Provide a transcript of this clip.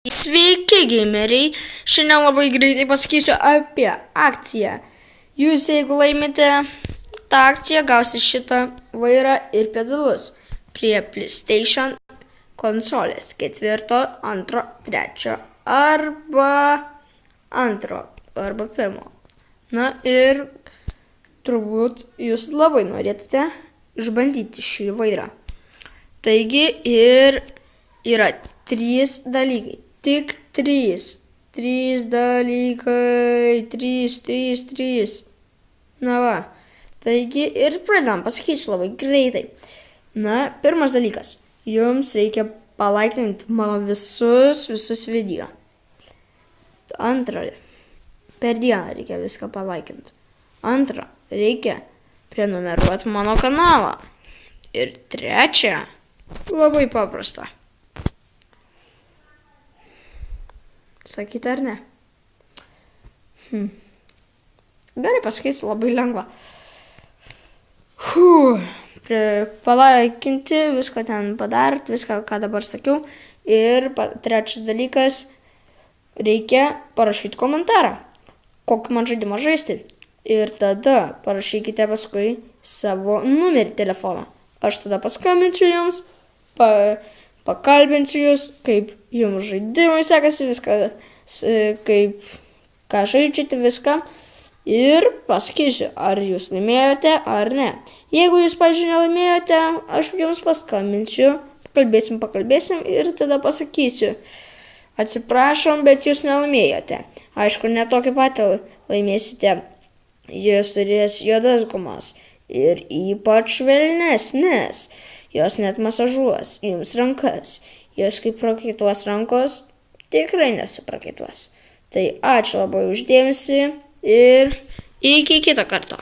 Sveiki, gameriai! Šiandien labai greitai pasakysiu apie akciją. Jūs, jeigu laimite tą akciją, gausite šitą vairą ir pedalus prie PlayStation konsolės 4, 2, 3 arba 2 arba 1. Na ir turbūt jūs labai norėtumėte išbandyti šį vairą. Taigi ir yra 3 dalykai. Tik 3. 3 dalykai. 3. Na va. Taigi ir pradedam, pasakysiu labai greitai. Na, pirmas dalykas. Jums reikia palaikinti mano visus video. Antra, per dieną reikia viską palaikinti. Antra, reikia prenumeruoti mano kanalą. Ir trečia, labai paprasta. Sakyti ar ne? Gerai, pasakysiu, labai lengva. Palaikinti, viską ten padaryti, viską, ką dabar sakiau. Ir trečias dalykas, reikia parašyti komentarą, kokį man žaidimą žaisti. Ir tada parašykite paskui savo numerį telefono. Aš tada paskambinsiu jums, pakalbinsiu jūs, kaip jums žaidimai sekasi, viską, ką žaidžiate, viską. Ir pasakysiu, ar jūs laimėjote, ar ne. Jeigu jūs, pavyzdžiui, nelaimėjote, aš jums paskambinsiu, pakalbėsim ir tada pasakysiu. Atsiprašom, bet jūs nelaimėjote. Aišku, ne tokį patį laimėsite. Jūs turės juodas gumas ir ypač švelnesnės. Jos net masažuos jums rankas. Jos kaip prakaituos rankos, tikrai nesuprakaituos. Tai ačiū labai už dėmesį ir iki kito karto.